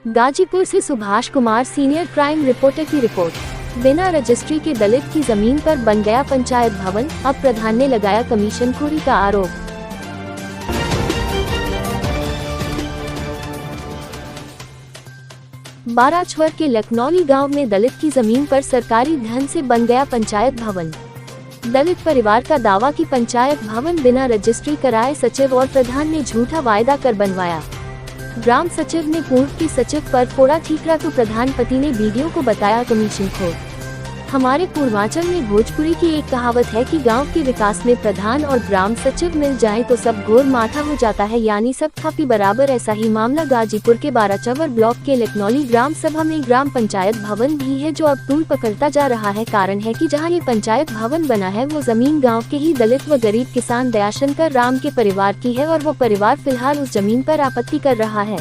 गाजीपुर से Subhash Kumar senior crime reporter की report. बिना रजिस्ट्री के दलित की जमीन पर बन गया पंचायत भवन, अब प्रधान ने लगाया कमीशनखोरी का आरोप। बाराचवर के लखनौली गांव में दलित की जमीन पर सरकारी धन से बन गया पंचायत भवन। दलित परिवार का दावा कि पंचायत भवन बिना रजिस्ट्री कराए सचिव और प्रधान ने झूठा वायदा कर बनवाया। ग्राम सचिव ने पूर्व के सचिव पर फोड़ा ठीकरा तो प्रधान पति ने वीडियो को बताया कमीशनखोर। हमारे पूर्वांचल में भोजपुरी की एक कहावत है कि गांव के विकास में प्रधान और ग्राम सचिव मिल जाएं तो सब घोर माठा हो जाता है, यानी सब थापी बराबर। ऐसा ही मामला गाजीपुर के बाराचवर ब्लॉक के लखनौली ग्राम सभा में ग्राम पंचायत भवन भी है, जो अब तूल पकड़ता जा रहा है। कारण है कि जहां ये पंचायत भवन बना है वो जमीन गाँव के ही दलित व गरीब किसान दयाशंकर राम के परिवार की है और वो परिवार फिलहाल उस जमीन पर आपत्ति कर रहा है,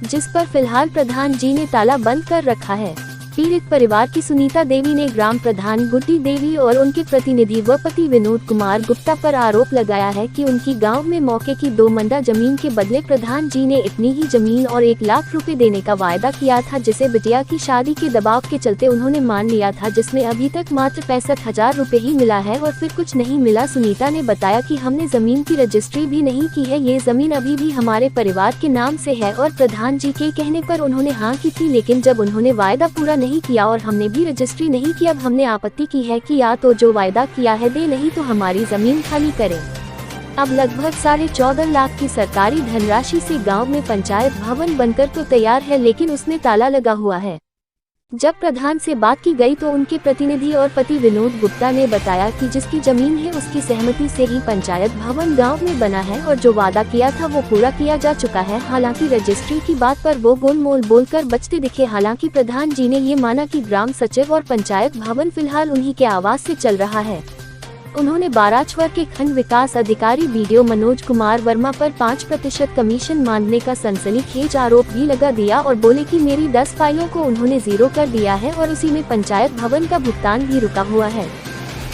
जिस पर फिलहाल प्रधान जी ने ताला बंद कर रखा है। पीड़ित परिवार की सुनीता देवी ने ग्राम प्रधान गुड्डी देवी और उनके प्रतिनिधि व पति विनोद कुमार गुप्ता पर आरोप लगाया है कि उनकी गांव में मौके की 2 मंडा जमीन के बदले प्रधान जी ने इतनी ही जमीन और 1 लाख रुपए देने का वायदा किया था, जिसे बिटिया की शादी के दबाव के चलते उन्होंने मान लिया था, जिसमें अभी तक मात्र 65,000 रुपए ही मिला है और फिर कुछ नहीं मिला। सुनीता ने बताया कि हमने जमीन की रजिस्ट्री भी नहीं की है, ये जमीन अभी भी हमारे परिवार के नाम से है और प्रधान जी के कहने पर उन्होंने हाँ की थी, लेकिन जब उन्होंने वायदा पूरा नहीं किया और हमने भी रजिस्ट्री नहीं की, अब हमने आपत्ति की है कि या तो जो वायदा किया है दे, नहीं तो हमारी जमीन खाली करें। अब लगभग 14.5 लाख की सरकारी धनराशि से गांव में पंचायत भवन बनकर तो तैयार है, लेकिन उसमें ताला लगा हुआ है। जब प्रधान से बात की गई तो उनके प्रतिनिधि और पति विनोद गुप्ता ने बताया कि जिसकी जमीन है उसकी सहमति से ही पंचायत भवन गांव में बना है और जो वादा किया था वो पूरा किया जा चुका है। हालांकि रजिस्ट्री की बात पर वो गोलमोल बोलकर बचते दिखे। हालांकि प्रधान जी ने ये माना कि ग्राम सचिव और पंचायत भवन फिलहाल उन्हीं के आवाज से चल रहा है। उन्होंने बाराचवर के खंड विकास अधिकारी वीडियो मनोज कुमार वर्मा पर 5% कमीशन मांगने का सनसनीखेज आरोप भी लगा दिया और बोले कि मेरी 10 फाइलों को उन्होंने 0 कर दिया है और उसी में पंचायत भवन का भुगतान भी रुका हुआ है।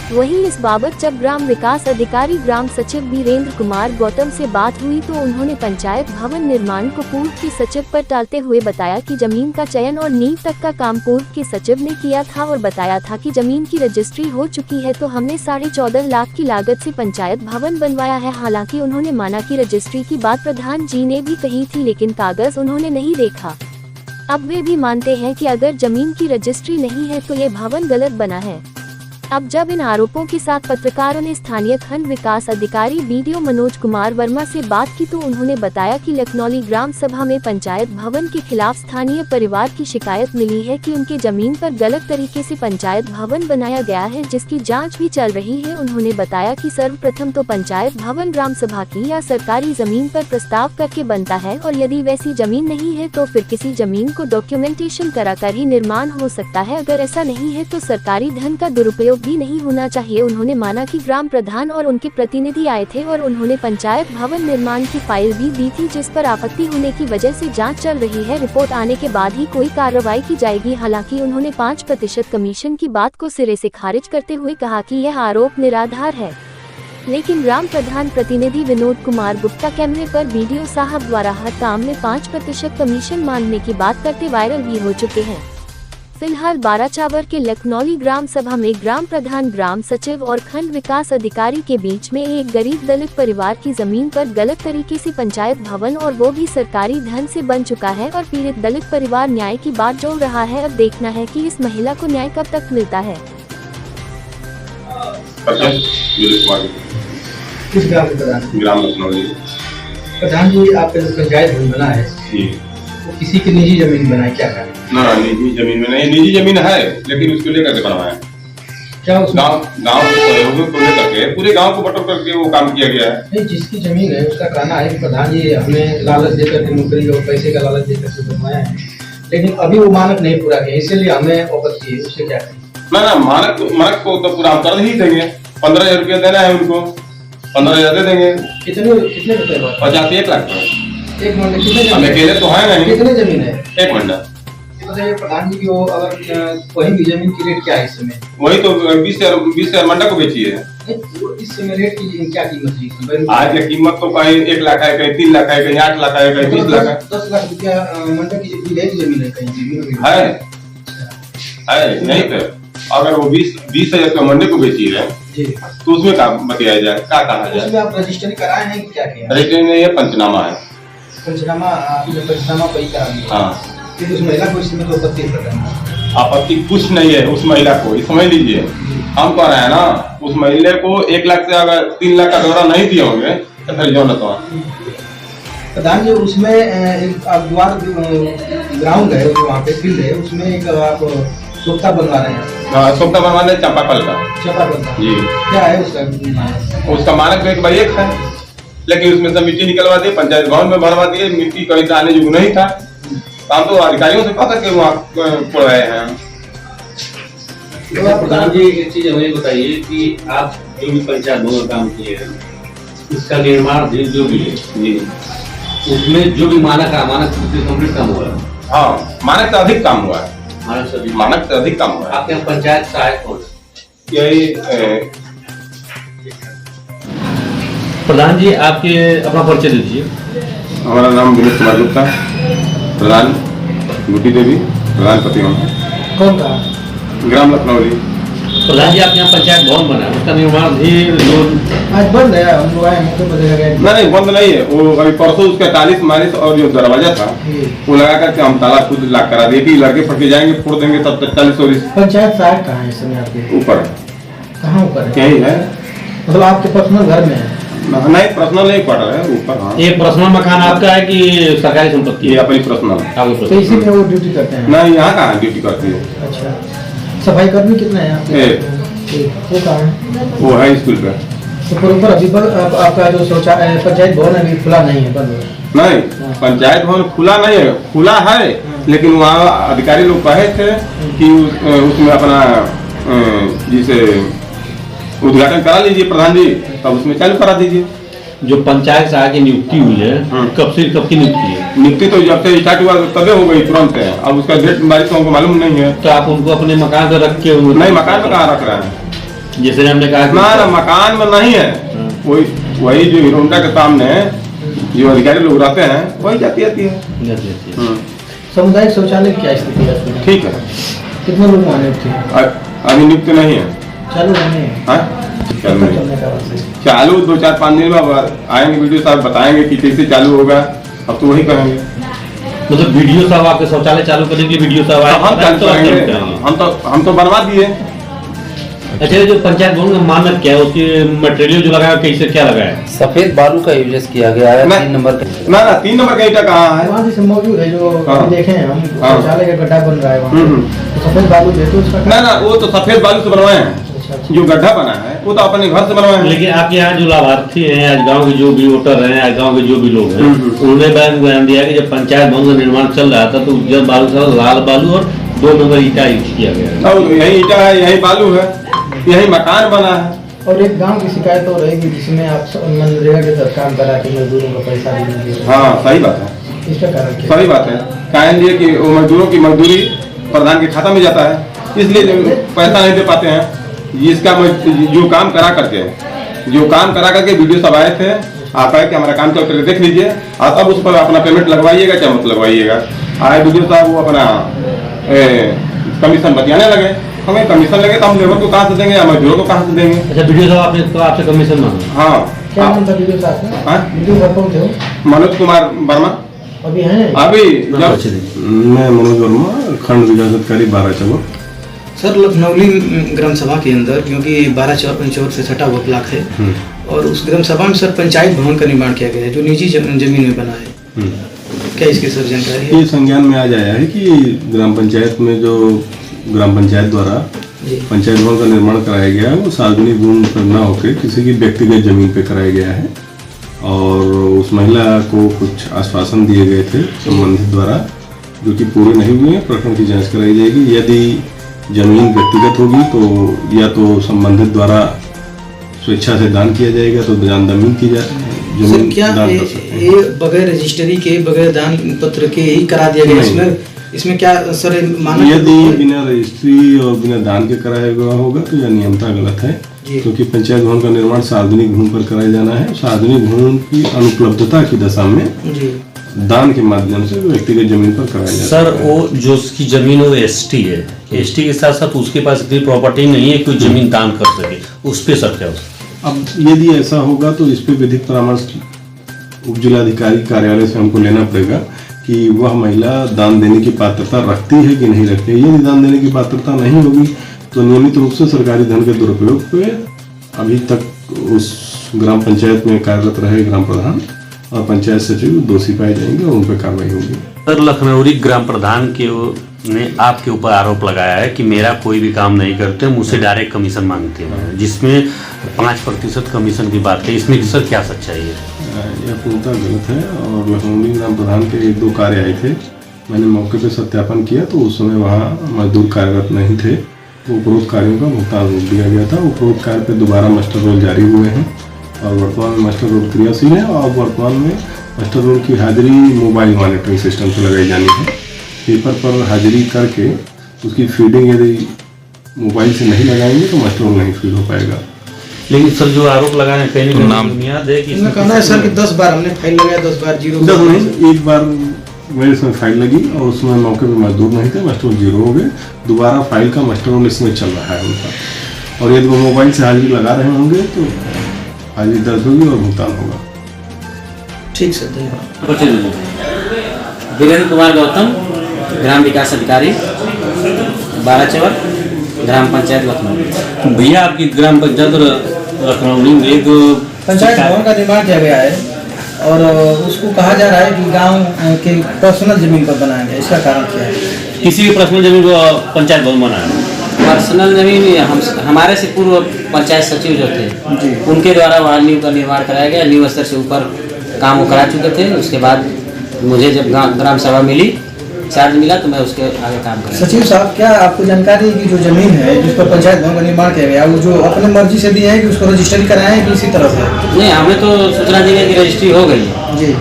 वहीं इस बाबत जब ग्राम विकास अधिकारी ग्राम सचिव वीरेंद्र कुमार गौतम से बात हुई तो उन्होंने पंचायत भवन निर्माण को पूर्व के सचिव पर टालते हुए बताया कि जमीन का चयन और नींव तक का काम पूर्व के सचिव ने किया था और बताया था कि जमीन की रजिस्ट्री हो चुकी है, तो हमने 14.5 लाख की लागत से पंचायत भवन बनवाया है। हालांकि उन्होंने माना कि रजिस्ट्री की बात प्रधान जी ने भी कही थी, लेकिन कागज उन्होंने नहीं देखा। अब वे भी मानते हैं कि अगर जमीन की रजिस्ट्री नहीं है तो ये भवन गलत बना है। अब जब इन आरोपों के साथ पत्रकारों ने स्थानीय खंड विकास अधिकारी वीडियो मनोज कुमार वर्मा से बात की तो उन्होंने बताया कि लखनौली ग्राम सभा में पंचायत भवन के खिलाफ स्थानीय परिवार की शिकायत मिली है कि उनके जमीन पर गलत तरीके से पंचायत भवन बनाया गया है, जिसकी जांच भी चल रही है। उन्होंने बताया कि सर्वप्रथम तो पंचायत भवन ग्राम सभा की या सरकारी जमीन पर प्रस्ताव करके बनता है और यदि वैसी जमीन नहीं है तो फिर किसी जमीन को डॉक्यूमेंटेशन कराकर ही निर्माण हो सकता है। अगर ऐसा नहीं है तो सरकारी धन का दुरुपयोग भी नहीं होना चाहिए। उन्होंने माना कि ग्राम प्रधान और उनके प्रतिनिधि आए थे और उन्होंने पंचायत भवन निर्माण की फाइल भी दी थी, जिस पर आपत्ति होने की वजह से जांच चल रही है। रिपोर्ट आने के बाद ही कोई कार्रवाई की जाएगी। हालांकि उन्होंने 5% कमीशन की बात को सिरे से खारिज करते हुए कहा कि यह आरोप निराधार है। लेकिन ग्राम प्रधान प्रतिनिधि विनोद कुमार गुप्ता कैमरे पर वीडियो साहब द्वारा हर काम में 5% कमीशन मांगने की बात करते वायरल भी हो चुके हैं। फिलहाल बाराचवर के लखनौली ग्राम सभा में ग्राम प्रधान, ग्राम सचिव और खंड विकास अधिकारी के बीच में एक गरीब दलित परिवार की जमीन पर गलत तरीके से पंचायत भवन और वो भी सरकारी धन से बन चुका है और पीड़ित दलित परिवार न्याय की बात जोड़ रहा है। अब देखना है कि इस महिला को न्याय कब तक मिलता है। किस ग्राम के प्रधान? ग्राम लखनौली। प्रधान जी, आपका जो पंचायत भवन बना है वो किसी की निजी जमीन बना है, क्या करें? ना, निजी जमीन में नहीं, निजी जमीन है लेकिन उसको लेकर के बनवाया। क्या उस गांव के सहयोग को लेकर के पूरे गांव को बटोर करके वो काम किया गया है। नहीं, जिसकी जमीन है उसका कहना है कि प्रधान जी हमें लालच देकर के नौकरी और पैसे का लालच देकर के बनवाया है, लेकिन अभी वो मानक नहीं पूरा किया, इसलिए हमें अवगत की है। उससे क्या करें? ना, मानक को तो पूरा कर ही देंगे। 15,000 रुपया देना है उनको, 15,000 दे देंगे। कितने रुपए? 50-1 लाख। एक मंडा कितने? हम अकेले तो है नहीं। कितने जमीन है? 1 मंडा। बताइए प्रधान जी की वो अगर वही भी जमीन की रेट क्या है इस समय? वही तो 20,000 मंडा को बेची है। इस समय रेट की क्या कीमत है इसमें? आज की कीमत तो कहीं 1 लाख है, कहीं 3 लाख है, कहीं 8 लाख है, कहीं 20 लाख है। 10 लाख रुपया मंडप की विलेज जमीन है कहीं जमीन है नहीं पे। अगर वो 20,000 रुपया मंडे को बेची है जी, तो उसमें क्या बतिया जाए, क्या कहा जाए? उसमें आप रजिस्ट्री कराए हैं कि क्या किया? रजिस्ट्री में ये पंचनामा है। पंचनामा आपने पंचनामा कोई करा दिया? हाँ, फिर उस महिला को इसमें तो आपत्ति कर रहे हैं? आपत्ति कुछ नहीं है उस महिला को, समझ लीजिए। हम कह रहे हैं ना, उस महिला को 1 लाख से अगर 3 लाख का दौरा नहीं दिए होंगे तो फिर जो न तो प्रधान जी उसमें एक आप द्वार ग्राउंड है वहाँ पे फील्ड है, उसमें एक आप सोखता बनवा रहे हैं। सोखता बनवाने चंपाकल का जी। क्या है उसका? उसका मानक तो 1/1 है, लेकिन उसमें से मिट्टी निकलवा दी, पंचायत भवन में भरवा दिए, मिट्टी कहीं आने योग्य नहीं था। हम तो अधिकारियों से पता करके वहाँ पढ़ाए हैं। प्रधान जी एक चीज हमें बताइए कि आप जो भी पंचायत भवन काम किए हैं, इसका निर्माण जो भी है जी, उसमें जो भी मानक से कंप्लीट काम हुआ है? हाँ, मानक से अधिक काम हुआ है। मानक से अधिक काम हुआ है। आपके यहाँ पंचायत सहायक कौन है? यही प्रधान जी आपके अपना परिचय दीजिए। हमारा नाम विनीत कुमार गुप्ता, प्रधान गुटी देवी, प्रधान प्रतिमा, कौन का? ग्राम लखनौली। प्रधान जी आपके यहाँ पंचायत भवन बना है, उसका निर्माण भी आज बंद है, हम लोग आए मौके पर देखा गया। नहीं बंद नहीं है, वो अभी परसों उसका 40 और जो दरवाजा था वो लगा करके हम ताला खुद लॉक करा दिए कि लड़के फटके जाएंगे, फोड़ देंगे, तब तक 40 पंचायत सहायक कहाँ है इस समय आपके? ऊपर कहाँ ऊपर है? यही है, मतलब आपके पर्सनल घर में है? नहीं पर्सनल नहीं, क्वार्टर है ऊपर। हाँ, एक पर्सनल मकान आपका है कि सरकारी संपत्ति ये है? अपनी पर्सनल है। तो इसी में वो ड्यूटी करते हैं? नहीं, यहाँ कहाँ ड्यूटी करती है। अच्छा, सफाई कर्मी कितने हैं आपके? वो कहाँ है? वो है स्कूल पे। तो प्रॉपर अभी आपका जो शौचालय पंचायत भवन अभी खुला नहीं है, बंद है? नहीं, पंचायत भवन खुला नहीं है, खुला है, लेकिन वहाँ अधिकारी लोग कहे थे कि उसमें अपना जिसे उद्घाटन करा लीजिए प्रधान जी, तब उसमें चालू करा दीजिए। जो पंचायत सहायक की नियुक्ति हुई है, कब से कब की नियुक्ति है? नियुक्ति तो जब से स्टार्ट हुआ तबे हो गई, तुरंत है। अब उसका डेट बारिश हमको मालूम नहीं है। तो आप उनको अपने मकान पर रख के? नहीं, मकान में कहाँ रख रहा है? जैसे हमने कहा ना, मकान में नहीं है, वही जो हीरो होंडा के सामने जो अधिकारी लोग रहते हैं वही जाती है। सामुदायिक शौचालय की क्या स्थिति है? ठीक है। कितने लोग वहाँ नियुक्त हैं? अभी नियुक्त नहीं है। चालू नहीं है? चालू 2-4-5 दिन में आएंगे, वीडियो साहब बताएंगे कि कैसे चालू होगा, अब तो वही करेंगे। मतलब वीडियो साहब आपके शौचालय चालू करने के लिए वीडियो साहब हम तो बनवा दिए। अच्छा, जो पंचायत भवन का मानक क्या है, उसकी मटेरियल जो लगाया कैसे क्या लगाया है? सफेद बालू का यूज किया गया है। 3 नंबर का ना 3 नंबर का ईटा कहाँ है? वहाँ जैसे मौजूद है जो देखे हैं हम, हाँ। शौचालय का गड्ढा बन रहा है वहाँ, तो सफेद बालू है तो उसका ना, वो तो सफेद बालू से बनवाए हैं। जो गड्ढा बना है वो तो अपने घर से बनवाए हैं। लेकिन आपके यहाँ जो लाभार्थी हैं, आज गांव के जो भी वोटर हैं, आज गांव के जो भी लोग हैं, उन्होंने बयान दिया कि जब पंचायत भवन का निर्माण चल रहा था तो उज्जर बालू से लाल बालू और 2 नंबर ईटा यूज किया गया है। यही ईटा है, यही बालू है, यही मकान बना है। और एक गांव की शिकायत हो रहेगी जिसमें आप मनरेगा के तहत काम करा के मजदूरों का पैसा भी नहीं दे रहे। हाँ, सही बात है। इसका कारण क्या? सही बात है। कारण ये कि वो मजदूरों की मजदूरी प्रधान के खाता में जाता है, इसलिए पैसा नहीं दे पाते हैं। इसका जो काम करा करके वीडियो सब आए थे, आप आए कि हमारा काम चल करके देख लीजिए, और तब उस पर अपना पेमेंट लगवाइएगा चाहे मत लगवाइएगा। आए वीडियो साहब वो अपना कमीशन बतियाने लगे, हमें कमीशन लगे तो हम लेबर को कहाँ से देंगे या मजदूरों को कहाँ से देंगे? अच्छा, वीडियो साहब आपने तो आपसे कमीशन मांगा? हाँ। क्या नाम था वीडियो साहब का? वीडियो साहब कौन थे? मनोज कुमार वर्मा। अभी हैं? अभी मैं मनोज वर्मा, खंड विकास अधिकारी 12 चौक। सर, लखनौली ग्राम सभा के अंदर, क्योंकि 12 चौक से सटा हुआ ब्लॉक है, और उस ग्राम सभा में सर पंचायत भवन का निर्माण किया गया है जो निजी जमीन में बना है। क्या इसकी सर जानकारी है? ये संज्ञान में आज आया है कि ग्राम पंचायत में जो ग्राम पंचायत द्वारा पंचायत भवन का निर्माण कराया गया है वो सार्वजनिक भूमि पर न होकर किसी की व्यक्तिगत जमीन पर कराया गया है, और उस महिला को कुछ आश्वासन दिए गए थे संबंधित द्वारा जो कि पूरे नहीं हुए। प्रकरण की जांच कराई जाएगी। यदि जमीन व्यक्तिगत होगी तो या तो संबंधित द्वारा स्वेच्छा से दान किया जाएगा, तो दान जमीन की सर, जमीन क्या दान कर सकते हैं। ये बगैर रजिस्ट्री के, बगैर दान पत्र के ही करा दिया गया? इसमें इसमें क्या सर माना यदि बिना रजिस्ट्री और बिना दान के कराया गया होगा तो यह नियमता गलत है, क्योंकि पंचायत भवन का निर्माण सार्वजनिक भूमि पर कराया जाना है। सार्वजनिक भूमि की अनुपलब्धता की दशा में दान के माध्यम से व्यक्तिगत जमीन पर कराया जाता है। सर वो जो उसकी जमीन है वो एसटी है, एसटी के साथ साथ उसके पास इतनी प्रॉपर्टी नहीं है कोई जमीन दान कर सके, उस पे सर क्या अब यदि ऐसा होगा तो इस पे विधिक परामर्श उप जिलाधिकारी कार्यालय से हमको लेना पड़ेगा कि वह महिला दान देने की पात्रता रखती है कि नहीं रखती है। यदि दान देने की पात्रता नहीं होगी तो नियमित रूप से सरकारी धन के दुरुपयोग पे अभी तक उस ग्राम पंचायत में कार्यरत रहे ग्राम प्रधान और पंचायत सचिव दोषी पाए जाएंगे और उन पर कार्रवाई होगी। सर लखनऊरी ग्राम प्रधान के ने आपके ऊपर आरोप लगाया है कि मेरा कोई भी काम नहीं करते, मुझसे डायरेक्ट कमीशन मांगते हैं, जिसमें 5% कमीशन की बात है। इसमें सर क्या सच्चाई है? यह पूर्णतः गलत है और लखनऊ ग्राम प्रधान के 1-2 कार्य आए थे, मैंने मौके पर सत्यापन किया तो उस समय वहाँ मजदूर कार्यरत नहीं थे, तो उपरोक्त कार्यों का भुगतान रोक दिया गया था। उपरोक्त कार्य पर दोबारा मास्टर रोल जारी हुए हैं और वर्तमान में मास्टर रोल क्रियाशील है और वर्तमान में मास्टर रोल की हाजिरी मोबाइल मॉनिटरिंग सिस्टम से लगाई जानी है। पेपर पर हाजिरी करके उसकी फीडिंग यदि मोबाइल से नहीं लगाएंगे तो मास्टर रोल नहीं फीड हो पाएगा। लेकिन सर जो आरोप लगाए हैं कहीं ना कहीं याद है कि इसमें कहना है सर कि 10 बार हमने फाइल लगाया, 10 बार जीरो। नहीं, एक बार मेरे इसमें फाइल लगी और उसमें मौके पर मजदूर नहीं थे, मास्टर रोल 0 हो गए। दोबारा फाइल का मास्टर रोल इसमें चल रहा है उनका, और यदि वो मोबाइल से हाजिरी लगा रहे होंगे तो हाजिरी दर्ज होगी और भुगतान होगा। ठीक सर, धन्यवाद। वीरेंद्र कुमार गौतम, ग्राम विकास अधिकारी, 12 चवर, ग्राम पंचायत लखनऊ। भैया आपकी ग्राम पंचायत लखनऊ में एक पंचायत भवन का निर्माण किया गया है और उसको कहा जा रहा है कि गांव के पर्सनल जमीन पर बनाया गया, इसका कारण क्या है? किसी भी पर्सनल जमीन को पंचायत भवन बनाया? पर्सनल जमीन हमारे से पूर्व पंचायत सचिव जो थे उनके द्वारा वहाँ नींव का निर्माण कराया गया। नींव स्तर से ऊपर काम वो करा चुके थे। उसके बाद मुझे जब ग्राम सभा मिली, चार्ज मिला, तो मैं उसके आगे काम करा। सचिव साहब, क्या आपको जानकारी है कि जो जमीन है जिस पर पंचायत भवन का निर्माण किया गया वो जो अपने मर्जी से दिए हैं कि उसको रजिस्ट्री कराएं कि इसी तरह से? नहीं, हमें तो सूचना दी गई कि रजिस्ट्री हो गई है जी,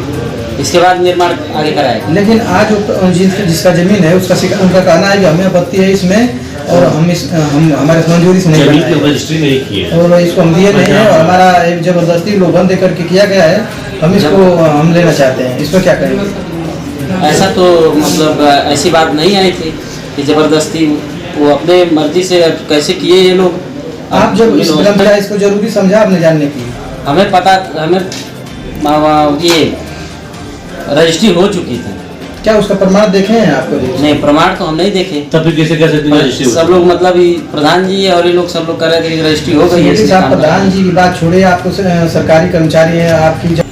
इसके बाद निर्माण आगे कराएगा। लेकिन आज जिसका जमीन है उनका कहना है कि हमें आपत्ति है इसमें और हम हमारे मंजूरी से नहीं रजिस्ट्री नहीं की है और इसको हम दिए नहीं है और हमारा एक जबरदस्ती लोगों दे करके किया गया है, हम इसको हम लेना चाहते हैं, इस पर क्या कहेंगे? ऐसा तो मतलब ऐसी बात नहीं आई थी कि जबरदस्ती, वो अपने मर्जी से कैसे किए ये लोग। आप जब इस ग्रंथ इसको जरूरी समझा आपने जानने की? हमें पता, हमें ये रजिस्ट्री हो चुकी थी। क्या उसका प्रमाण देखे हैं आपको? नहीं, प्रमाण तो हम नहीं देखे। तब फिर कैसे रजिस्ट्री? सब लोग मतलब प्रधान जी और ये लोग सब लोग कर रहे थे कि रजिस्ट्री हो गई है। प्रधान जी की बात छोड़िए, आपको सरकारी कर्मचारी है आपकी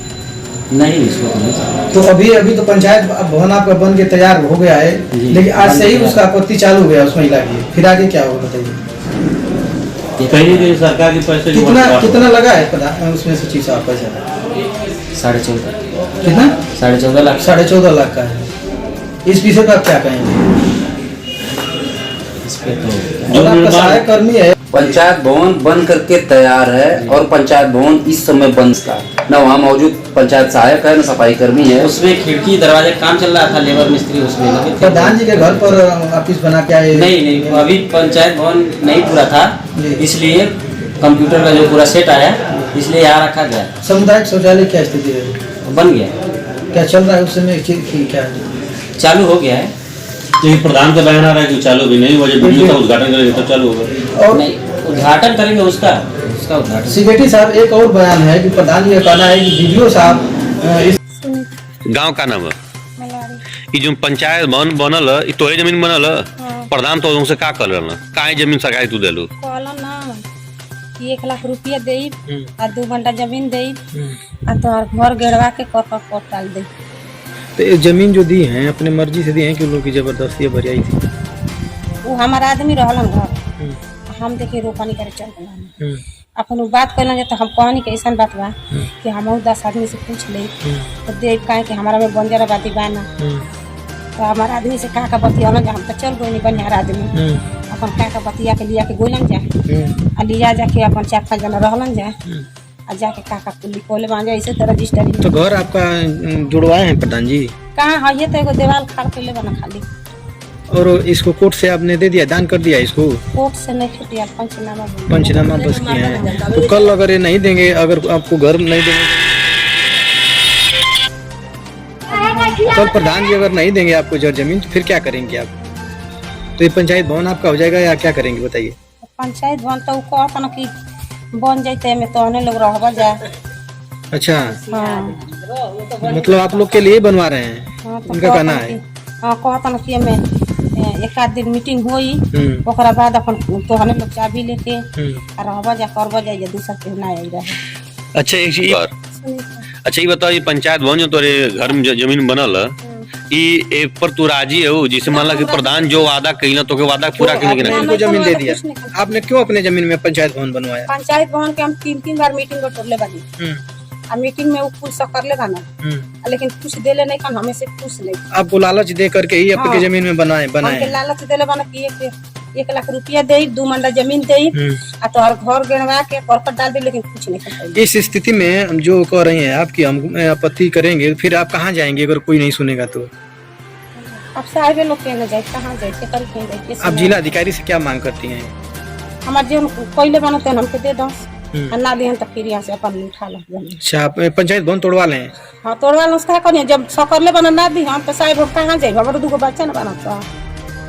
नहीं, इसको नहीं। तो अभी तो पंचायत भवन आपका बन के तैयार हो गया है, लेकिन आज से ही उसका आपत्ति चालू हो गया उस महिला की, फिर आगे क्या होगा बताइए? कहीं सरकार के पैसे कितना लगा है उसमें सचिव साहब पैसा? 14.5। कितना? 14.5 लाख। 14.5 लाख का है। इस विषय पर आप क्या कहेंगे? इस पे तो और आपका सहायक कर्मी है। पंचायत भवन बन करके तैयार है और पंचायत भवन इस समय बंद का न वहाँ मौजूद पंचायत सहायक है न सफाई कर्मी है। उसमें खिड़की दरवाजे काम चल रहा था, लेबर मिस्त्री उसमें लगे थे। प्रधान जी के घर पर ऑफिस बना के आए? नहीं, अभी पंचायत भवन नहीं पूरा था, इसलिए कंप्यूटर का जो पूरा सेट आया इसलिए यहाँ रखा गया। सामुदायिक शौचालय क्या स्थिति है? बन गया। क्या चल रहा है उस समय? क्या चालू हो गया है? लेकिन प्रधान का बयान आ रहा है कि चालू भी नहीं हुआ, जब वीडियो का उद्घाटन करेंगे तब चालू होगा। और नहीं, उद्घाटन करेंगे उसका उद्घाटन। सिक्योरिटी साहब, एक और बयान है कि प्रधान जी का कहना है कि वीडियो साहब इस गांव का नाम है ये जो पंचायत भवन बनल है तोरे जमीन बनल है। प्रधान तो उनसे का कर रहा काहे जमीन सरकारी तू देलू? कहला ना कि 1 लाख रुपया दे और 2 घंटा जमीन दे और तो घर गेड़वा के कोट डाल दे। तो ये जमीन जो दी है अपने मर्जी से दी है कि लोग की जबरदस्ती भरियाई थी? वो हमारा आदमी रहलन घर, हम देखे रोपनी करे चल गए। अपन वो बात कर तो हम कहनी कि ऐसा बात बा कि हम 10 आदमी से पूछ ले तो देख काहे कि हमारा में बंजर बाती बाना तो हमारा आदमी से का बतिया हम तो चल गए बनिहार आदमी अपन का बतिया के लिया के गोलन जाए आ लिया जाके अपन 4-5 जना रहलन जाए आ जाके का कुल्ली खोले मान जाए ऐसे तरह रजिस्टरी। तो घर आपका जुड़वाए हैं प्रधान जी? कहाँ है? ये तो एगो दीवार खाड़ के ले बना खाली और इसको कोर्ट से आपने दे दिया, दान कर दिया इसको? कोर्ट से नहीं छुटिया, पंचनामा पंचनामा बस किए हैं। तो कल अगर ये नहीं देंगे, अगर आपको घर नहीं देंगे, कल प्रधान जी अगर नहीं देंगे आपको जमीन, तो फिर क्या करेंगे आप? तो ये पंचायत भवन आपका हो जाएगा या क्या करेंगे बताइए? पंचायत भवन तो कहता ना कि बन जाते में तो अन्य लोग रहबा जाए। अच्छा, हाँ, मतलब आप लोग के लिए बनवा रहे हैं? हाँ, तो उनका कहना है। हाँ, कहता ना कि हमें एक आध दिन मीटिंग हुई, ओकरा बाद अपन तो हने लोग चाबी लेके रहबा जा करबा जा, या दूसरा के ना आई रहे। अच्छा एक चीज, अच्छा ये बताओ, ये पंचायत भवन जो तोरे घर में जमीन बनल ई एक पर तू राजी है, जिसे मान ला कि प्रधान जो वादा कइला तो के वादा पूरा करने के आपने जमीन दे दिया, आपने क्यों अपने जमीन में पंचायत भवन बनवाया? पंचायत भवन के हम 3 बार मीटिंग कर बानी, आ मीटिंग में वो कुछ सब कर ले बाना, लेकिन कुछ देले नहीं खान, हमें से कुछ नहीं। आपको लालच दे करके ही आपके जमीन में बनाए? हमके लालच देले बाना कि 1 लाख रुपया दे, 2 मंडा जमीन दे, आ तो हर घर गणवा के करकट डाल दे, लेकिन कुछ नहीं कर। इस स्थिति में जो कह रही हैं आपकी हम आपत्ति करेंगे, फिर आप कहाँ जाएंगे अगर कोई नहीं सुनेगा तो? अब सारे लोग कहने जाए, कहाँ जाए, जाए? आप जिला अधिकारी से क्या मांग करती हैं? हमारे जो पहले बनते हैं हमके दे दो, ना दिहन तो फिर यहाँ से अपन उठा लो। अच्छा, आप पंचायत भवन तोड़वा लें? हाँ, तोड़वा लो, उसका करिए, जब सकरले बना ना दी हम तो साहब कहाँ जाए, हमारे 2 बच्चा ना बना।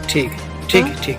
ठीक ठीक ठीक।